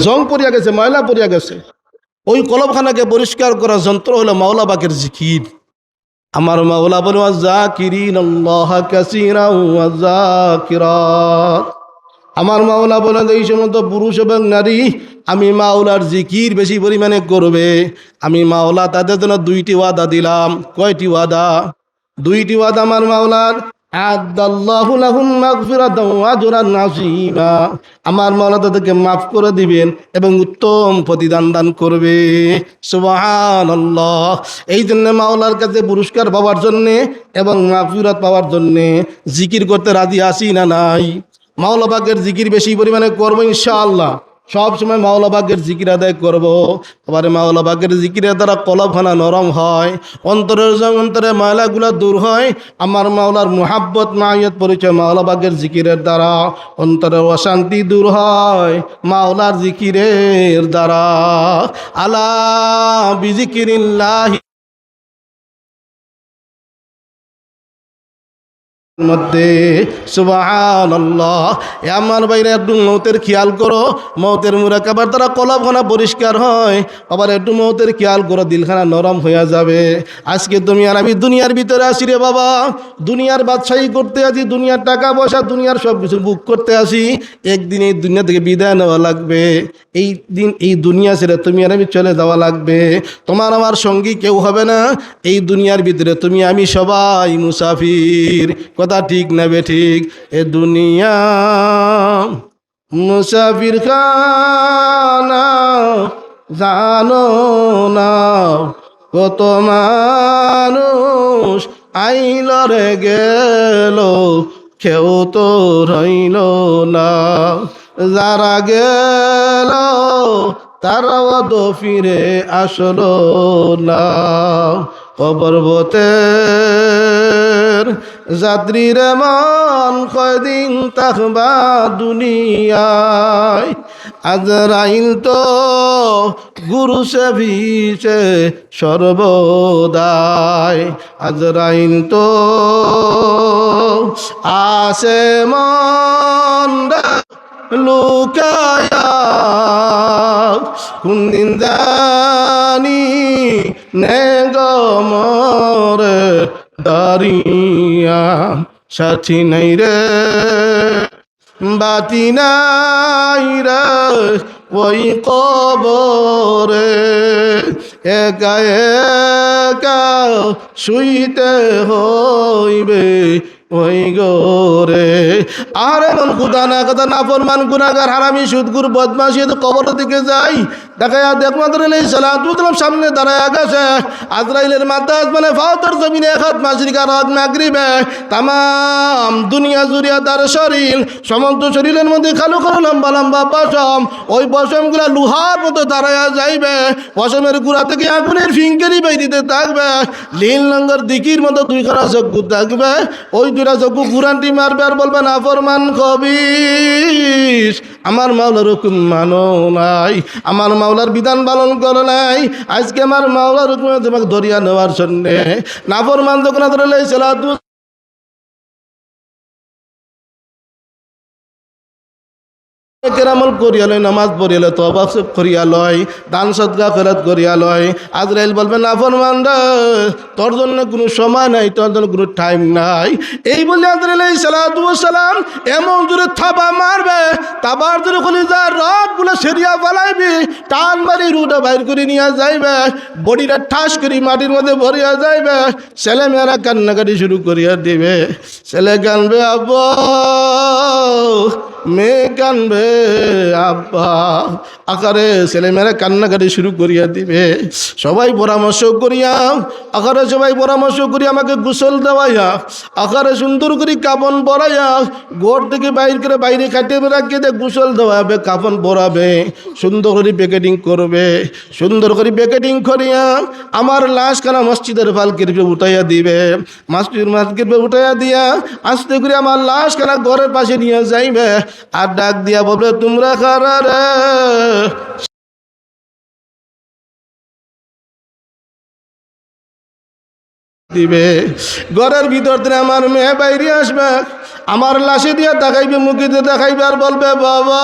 জং পড়িয়া গেছে, ময়লা পড়িয়া গেছে। ওই কলবখানাকে পরিষ্কার করার যন্ত্র হলো মাওলা পাকের জিকির। আমার মাওলা বলে যাকিরিনাল্লাহ কাসীরান ওয়া যাকিরাত। আমার মাওলা বলে এই সমস্ত পুরুষ এবং নারী আমি মাওলার জিকির বেশি পরিমাণে করবে। আমি মাওলা তাদের জন্য দুইটি ওয়াদা দিলাম। কয়টি ওয়াদা? দুইটি ওয়াদা আমার মাওলার। আদাল্লাহু লাহুম মাগফিরাতাও ওয়া আজরান আযীমা। আমার মাওলা তাদেরকে মাফ করে দিবেন এবং উত্তম প্রতিদান দান করবে। সুবহানাল্লাহ। এই জন্য মাওলার কাছে পুরস্কার পাওয়ার জন্যে এবং মাগফিরাত পাওয়ার জন্যে জিকির করতে রাজি আছি না নাই? মাওলা পাকের জিকির বেশি পরিমাণে করবো ইনশাআল্লাহ। সব সময় মাওলা পাকের জিকির আদায় করব। আবার মাওলা পাকের জিকিরের দ্বারা কলবখানা নরম হয়, অন্তরে ময়লাগুলো দূর হয়। আমার মাওলার মুহাব্বত মাইয়ত পরিচয় মাওলা পাকের জিকিরের দ্বারা। অন্তরের অশান্তি দূর হয় মাওলার জিকিরের দ্বারা। আলা বিজিকিরিল্লাহি মধ্যে সুবহানাল্লাহ। আমার বাইরে একটু মৌতের খেয়াল করো। মৌতের মুরাকাবার দ্বারা কলবখানা পরিষ্কার হয়। আবার একটু মৌতের খেয়াল করো, দিলখানা নরম হয়ে যাবে। আজকে তুমি আর আমি দুনিয়ার ভিতরে আসি রে বাবা, দুনিয়ার বাদশাহী করতে আসি, দুনিয়ার টাকা পয়সা দুনিয়ার সব কিছু বুক করতে আসি। একদিন এই দুনিয়া থেকে বিদায় নেওয়া লাগবে। এই দিন এই দুনিয়া ছেড়ে তুমি আর আমি চলে যাওয়া লাগবে। তোমার আমার সঙ্গী কেউ হবে না। এই দুনিয়ার ভিতরে তুমি আমি সবাই মুসাফির। কথা ঠিক না বে ঠিক? এ দুনিয়া মুসাফির খানা, জানো না কত মানুষ আইল রে গেল, কেউ তো রইল না। যারা গেল তারাও তো ফিরে আসলো না। কবরবতের যাত্রীর মন কয়দিন থাকবা দুনিয়ায়। আজরাইল তো গুরু সে ভিসে সর্বদাই। আজরাইল তো আসে মন লুকায়া, কোনদিন জানি নেগমরে দাঁড়িয়া। সাথী নাই রে বাতি নাই রে ওই কবরে, একা একা শুইতে হইবে ওই গোরে। আর এমন খুদা না কথা না ফরমান গুনাহগার হারামি সুদগুর বদমাশি কবরের দিকে যাই। দেখায়া দেখমাত্র সালাতুল্লাহ সামনে দাঁড়ায় গেছে। আজরাইলের মাথা মানে ফাওতার জমিনে এক হাত মাসরিকা রাত মাগরিবে। তামাম দুনিয়া জুড়িয়া তার শরীর, সমস্ত শরীরের মধ্যে কালো কালো লম্বা লম্বা পশম। ওই পশমগুলা লোহার মতো দাঁড়ায়া যাইবে। পশমের গুড়া থেকে আগুনের ফিঙ্কেরি বাইরিতে থাকবে। লীল লঙ্গর দিকির মতো দুইখানা চক্ষু থাকবে। ওই দুইটা চক্ষু গুরানটি মারবে আর বলবে না ফরমান খবিস। আমার মাওলার হুকুম মানো নাই, আমার মাওলার বিধান পালন করো নাই। আজকে আমার মাওলার হুকুমে তোমাকে ধরিয়া নেওয়ার জন্যে নাফরমান যখন ধরে সালাতু কেরামল করিয়া লয়, নামাজ পড়িয়া লয়, তওবা করিয়া লয়, দান সদকা ফেরত করিয়া লয়। আজরাইল বলবে না ফরমান রে, তোর জন্য কোনো সময় নাই, তোর জন্য কোনো টাইম নাই। এই বলে আজরাইল আলাইহিস সালাতু ওয়াস সালাম এমন জোরে থাবা মারবে, তাবার জোরে কলিজার রগগুলো সেরিয়া ফেলাইবি, টান মারি রুটা বাইর করে নিয়ে যাইবে, বডিটা ঠাস করে মাটির মধ্যে ভরিয়া যাইবে। ছেলেমেয়েরা কান্নাকাটি শুরু করিয়া দিবে। ছেলে কানবে আব্বা, মেয়ে কানবে আব্বা। আকারে ছেলেমেয়েরা কান্নাকাটি শুরু করিয়া দিবে। সবাই পরামর্শ করিয়া আকারে সবাই পরামর্শ করিয়া আমাকে গোসল দেওয়াইয়া, আকারে সুন্দর করে কাপন পরাইয়া ঘর থেকে বাইর করে বাইরে কাটিয়ে রাখিয়ে দিয়ে গোসল দেওয়াবে, কাপন পরাবে, সুন্দর করে প্যাকেটিং করবে। সুন্দর করে প্যাকেটিং করিয়া আমার লাশখানা মসজিদের পালকির উঠাইয়া দিবে। মাস্কির উঠাইয়া দিয়া আস্তে করে আমার লাশখানা ঘরের পাশে নিয়ে যাইবে। আর ডাক দিয়া বলবে তোমরা কারা রে? দিবে। ঘরের ভিতর থেকে আমার মেয়ে বাইরে আসবে, আমার লাশে দিয়া দেখাইবে, মুখে দিয়ে দেখাইবে আর বলবে বাবা